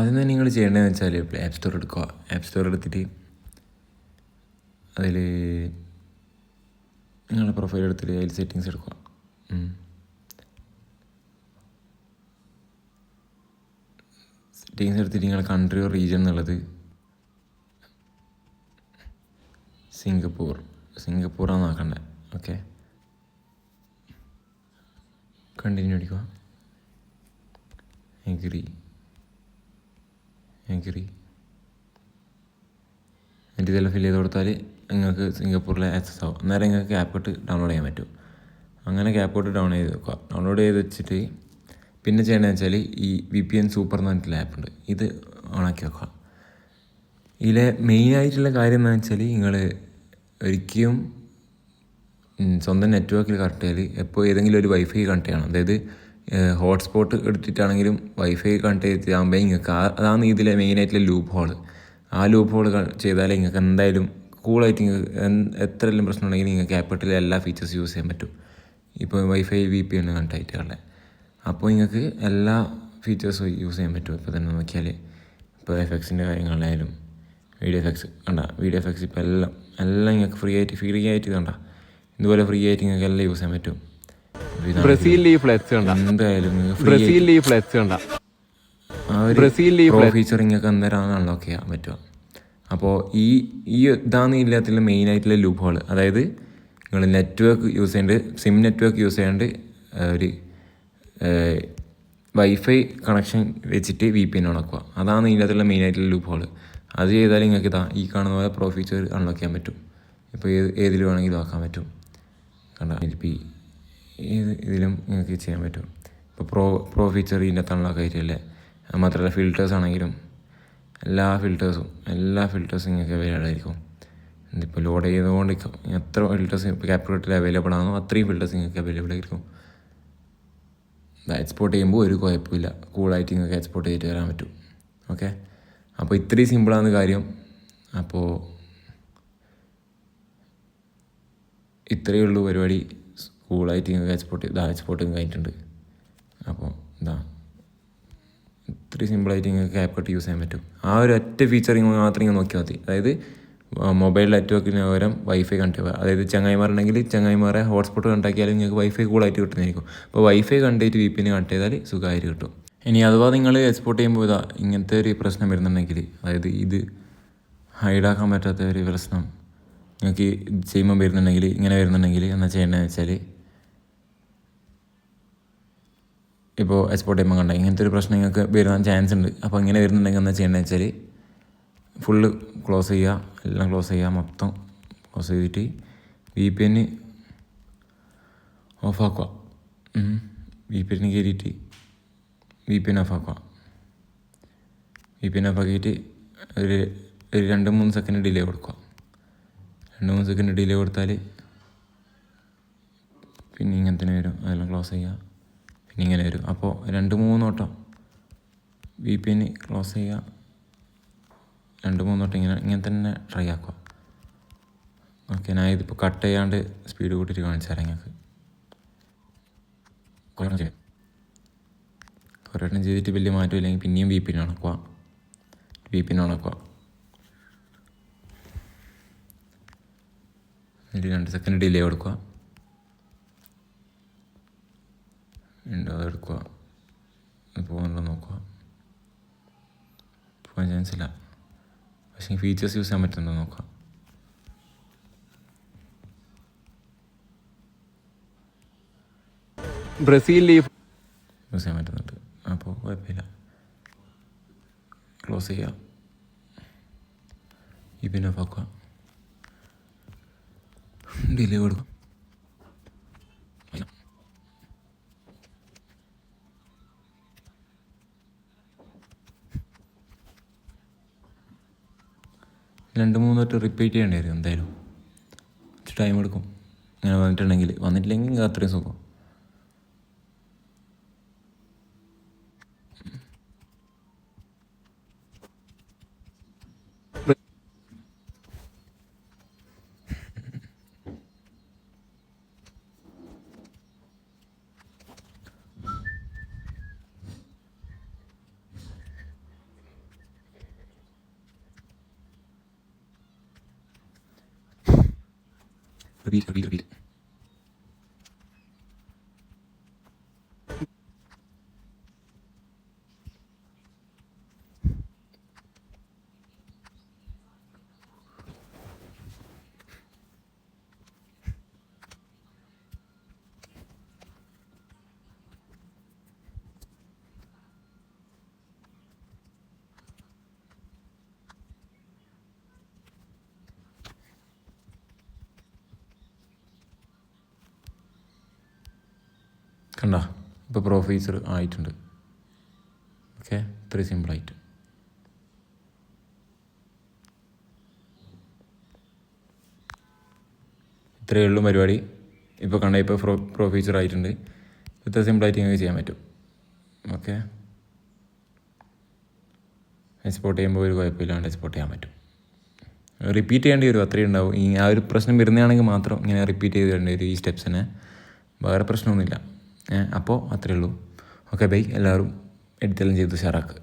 ആദ്യം തന്നെ നിങ്ങൾ ചെയ്യേണ്ടതെന്ന് വെച്ചാൽ ആപ്പ് സ്റ്റോർ എടുക്കുക. ആപ്പ് സ്റ്റോർ എടുത്തിട്ട് അതിൽ നിങ്ങളുടെ പ്രൊഫൈൽ എടുത്തിട്ട് അതിൽ സെറ്റിങ്സ് എടുക്കുക. സെറ്റിങ്സ് എടുത്തിട്ട് നിങ്ങളുടെ കൺട്രി ഓർ റീജിയൻ എന്നുള്ളത് സിംഗപ്പൂറാണ് ആക്കണ്ടേ. ഓക്കെ, കണ്ടിന്യൂ അടിക്കുക. എഗ്രി എന്നിട്ട് ഇതെല്ലാം ഫില്ല് ചെയ്ത് കൊടുത്താൽ നിങ്ങൾക്ക് സിംഗപ്പൂരിലെ ആക്സസ് ആവും. അന്നേരം നിങ്ങൾക്ക് ക്യാപ്കട്ട് ഡൗൺലോഡ് ചെയ്യാൻ പറ്റും. അങ്ങനെ ക്യാപ്കട്ട് ഡൗൺലോഡ് ചെയ്ത് വെക്കുക. ഡൗൺലോഡ് ചെയ്ത് വെച്ചിട്ട് പിന്നെ ചെയ്യേണ്ടതെന്ന് വെച്ചാൽ ഈ VPN സൂപ്പർ എന്ന് പറഞ്ഞിട്ടുള്ള ആപ്പുണ്ട്, ഇത് ഓണാക്കി വെക്കുക. ഇതിലെ മെയിനായിട്ടുള്ള കാര്യം എന്താണെന്ന് വെച്ചാൽ നിങ്ങൾ ഒരിക്കലും സ്വന്തം നെറ്റ്വർക്കിൽ കണക്ട് ചെയ്താൽ എപ്പോൾ ഏതെങ്കിലും ഒരു വൈഫൈ കണക്ട് ചെയ്യണം. അതായത് ഹോട്ട്സ്പോട്ട് എടുത്തിട്ടാണെങ്കിലും വൈഫൈ കണക്ട് ചെയ്താകുമ്പോൾ നിങ്ങൾക്ക് അതാണ് ഇതിലെ മെയിനായിട്ടുള്ള ലൂപ്പ് ഹോൾ. ആ ലൂപ്പ് ഹോൾ ചെയ്താലേ നിങ്ങൾക്ക് എന്തായാലും കൂളായിട്ട് നിങ്ങൾക്ക് എത്രയെല്ലാം പ്രശ്നം ഉണ്ടെങ്കിൽ നിങ്ങൾക്ക് ക്യാപിറ്റലിലെ എല്ലാ ഫീച്ചേഴ്സ് യൂസ് ചെയ്യാൻ പറ്റും. ഇപ്പോൾ വൈഫൈ VPN കണക്ട് ആയിട്ടുള്ള അപ്പോൾ നിങ്ങൾക്ക് എല്ലാ ഫീച്ചേഴ്സും യൂസ് ചെയ്യാൻ പറ്റും. ഇപ്പോൾ തന്നെ നോക്കിയാൽ ഇപ്പോൾ എഫക്ട്സിൻ്റെ കാര്യങ്ങളായാലും വീഡിയോ എഫക്ട്സ് വീഡിയോ എഫക്ട്സ് ഇപ്പോൾ എല്ലാം നിങ്ങൾക്ക് ഫ്രീ ആയിട്ട് കണ്ട ഇതുപോലെ ഫ്രീ ആയിട്ട് നിങ്ങൾക്ക് എല്ലാം യൂസ് ചെയ്യാൻ പറ്റും. ബ്രസീലിൽ ഈ ഫ്ലെക്സ് കണ്ട എന്തായാലും ബ്രസീലിൽ ഈ ഫ്ലെക്സ് കണ്ട ആ ഒരു പ്രോ ഫീച്ചർ നിങ്ങൾക്ക് അന്നേരമാണ് അൺലോക്ക് ചെയ്യാൻ പറ്റുക. അപ്പോൾ ഈ ഇതാണ് ഇല്ലാത്തുള്ള മെയിനായിട്ടുള്ള ലൂപ്പ് ഹോൾ. അതായത് നിങ്ങൾ നെറ്റ്വർക്ക് യൂസ് ചെയ്യേണ്ട സിം നെറ്റ്വർക്ക് യൂസ് ചെയ്യാണ്ട് ഒരു വൈഫൈ കണക്ഷൻ വെച്ചിട്ട് VPN ഉണക്കുക. അതാണ് ഇതിനകത്തുള്ള മെയിനായിട്ടുള്ള ലൂപ്പ് ഹോൾ. അത് ചെയ്താൽ നിങ്ങൾക്ക് ഈ കാണുന്ന പോലെ പ്രോ ഫീച്ചർ അൺലോക്ക് ചെയ്യാൻ പറ്റും. ഇപ്പോൾ ഏതിൽ വേണമെങ്കിലും ആക്കാൻ പറ്റും. കണ്ട ഇപ്പോൾ ഇതിലും നിങ്ങൾക്ക് ചെയ്യാൻ പറ്റും. ഇപ്പോൾ പ്രോ ഫീച്ചർ ഇതിനകത്ത് അൺലോക്ക് ആയിട്ടില്ലേ. മാത്രമല്ല ഫിൽറ്റേഴ്സ് ആണെങ്കിലും എല്ലാ ഫിൽറ്റേഴ്സും നിങ്ങൾക്ക് അവൈലബിൾ ആയിരിക്കും. ഇതിപ്പോൾ ലോഡ് ചെയ്തുകൊണ്ടിരിക്കും. എത്ര ഫിൽറ്റേഴ്സ് ഇപ്പോൾ ക്യാപ്കട്ടിൽ അവൈലബിൾ ആണോ അത്രയും ഫിൽറ്റേഴ്സ് നിങ്ങൾക്ക് അവൈലബിൾ ആയിരിക്കും. എക്സ്പോർട്ട് ചെയ്യുമ്പോൾ ഒരു കുഴപ്പമില്ല, കൂളായിട്ട് നിങ്ങൾക്ക് എക്സ്പോർട്ട് ചെയ്തിട്ട് വരാൻ പറ്റും. ഓക്കെ, അപ്പോൾ ഇത്രയും സിമ്പിളാണ് കാര്യം. അപ്പോൾ ഇത്രയേ ഉള്ളൂ പരിപാടി. കൂളായിട്ട് നിങ്ങൾക്ക് എക്സ്പോർട്ടിങ് കഴിഞ്ഞിട്ടുണ്ട്. അപ്പോൾ ഇത്രയും സിമ്പിളായിട്ട് നിങ്ങൾക്ക് ക്യാപ്കട്ട് യൂസ് ചെയ്യാൻ പറ്റും. ആ ഒരു ഒറ്റ ഫീച്ചർ മാത്രം നിങ്ങൾ നോക്കിയാൽ മതി. അതായത് മൊബൈൽ നെറ്റ്വർക്കിന് പകരം വൈഫൈ കണക്ട് ചെയ്യുക. അതായത് ചങ്ങായിമാരുണ്ടെങ്കിൽ ചങ്ങായിമാരെ ഹോട്ട്സ്പോട്ട് കണക്റ്റാക്കിയാലും നിങ്ങൾക്ക് വൈഫൈ കൂളായിട്ട് കിട്ടുന്നതായിരിക്കും. അപ്പോൾ വൈഫൈ കണ്ടിട്ട് VPN കണക്ട് ചെയ്താൽ സുഖമായിട്ട് കിട്ടും. ഇനി അഥവാ നിങ്ങൾ എക്സ്പോർട്ട് ചെയ്യുമ്പോൾ ഇങ്ങനത്തെ ഒരു പ്രശ്നം വരുന്നുണ്ടെങ്കിൽ, അതായത് ഇത് ഹൈഡാക്കാൻ പറ്റാത്ത ഒരു പ്രശ്നം നിങ്ങൾക്ക് ചെയ്യുമ്പോൾ വരുന്നുണ്ടെങ്കിൽ, ഇങ്ങനെ വരുന്നുണ്ടെങ്കിൽ എന്താ ചെയ്യേണ്ടതെന്ന് വെച്ചാൽ, ഇപ്പോൾ എക്സ്പോർട്ട് ചെയ്യുമ്പോൾ കണ്ട ഇങ്ങനത്തെ ഒരു പ്രശ്നം നിങ്ങൾക്ക് വരുന്ന ചാൻസ് ഉണ്ട്. അപ്പോൾ ഇങ്ങനെ വരുന്നുണ്ടെങ്കിൽ എന്താ ചെയ്യേണ്ടതെന്ന് വെച്ചാൽ ഫുള്ള് ക്ലോസ് ചെയ്യുക, എല്ലാം ക്ലോസ് ചെയ്യുക, മൊത്തം ക്ലോസ് ചെയ്തിട്ട് VPN ഓഫാക്കുക. VPN കയറിയിട്ട് VPN ഓഫാക്കുക. VPN ഓഫാക്കിയിട്ട് ഒരു 2-3 സെക്കൻഡ് ഡിലേ കൊടുക്കുക. 2-3 സെക്കൻഡ് ഡിലേ കൊടുത്താൽ പിന്നെ ഇങ്ങനെ തന്നെ വരും. അതെല്ലാം ക്ലോസ് ചെയ്യുക, പിന്നെ ഇങ്ങനെ വരും. അപ്പോൾ 2-3 വട്ടം VPN ക്ലോസ് ചെയ്യുക, 2-3 വട്ടം ഇങ്ങനെ തന്നെ ട്രൈ ആക്കുക. ഓക്കെ, ഞാൻ ഇതിപ്പോൾ കട്ട് ചെയ്യാണ്ട് സ്പീഡ് കൂട്ടിയിട്ട് കാണിച്ചു തരാം നിങ്ങൾക്ക്. കുറേ വട്ടം ചെയ്തിട്ട് വലിയ മാറ്റമില്ലെങ്കിൽ പിന്നെയും VPN ഉണക്കുക. എന്നിട്ട് 2 സെക്കൻഡ് ഡിലേ കൊടുക്കുക. ഉണ്ടോ അതെടുക്കുക, പോകുന്നുണ്ടോ നോക്കുക. പോകാൻ ചാൻസ് ഇല്ല, പക്ഷേ ഫീച്ചേഴ്സ് യൂസ് ചെയ്യാൻ പറ്റുന്നുണ്ടോ നോക്കുക. ബ്രസീലിൽ യൂസ് ചെയ്യാൻ പറ്റുന്നുണ്ട്. അപ്പോൾ കുഴപ്പമില്ല. ക്ലോസ് ചെയ്യുക, VPN ഓഫാക്കുക, ഡിലേ കൊടുക്കുക. രണ്ട് മൂന്ന് വട്ടം റിപ്പീറ്റ് ചെയ്യേണ്ടി വരും എന്തായാലും. ടൈം എടുക്കും ഇങ്ങനെ വന്നിട്ടില്ലെങ്കിൽ അത്രയും സുഖം. റിപ്പീറ്റ്. കണ്ട ഇപ്പോൾ പ്രോ ഫീച്ചർ ആയിട്ടുണ്ട്. ഓക്കെ, ഇത്രയും സിമ്പിളായിട്ട്. ഇത്രയേ ഉള്ളൂ പരിപാടി. ഇപ്പോൾ കണ്ട ഇപ്പോൾ പ്രോ ഫീച്ചർ ആയിട്ടുണ്ട്. ഇത്ര സിമ്പിളായിട്ട് നിങ്ങൾക്ക് ചെയ്യാൻ പറ്റും. ഓക്കെ, എക്സ്പോർട്ട് ചെയ്യുമ്പോൾ ഒരു കുഴപ്പമില്ലാണ്ട് എക്സ്പോർട്ട് ചെയ്യാൻ പറ്റും. റിപ്പീറ്റ് ചെയ്യേണ്ടി വരും, അത്രയും ഉണ്ടാവും. ഈ ആ ഒരു പ്രശ്നം വരുന്നതാണെങ്കിൽ മാത്രം ഇങ്ങനെ റിപ്പീറ്റ് ചെയ്ത് തരേണ്ടി വരും ഈ സ്റ്റെപ്സിനെ. വേറെ പ്രശ്നമൊന്നുമില്ല. അപ്പോൾ അത്രയേ ഉള്ളൂ. ഓക്കെ ബൈ, എല്ലാവരും എഡിറ്റെല്ലാം ചെയ്ത് ഷെയറാക്കുക.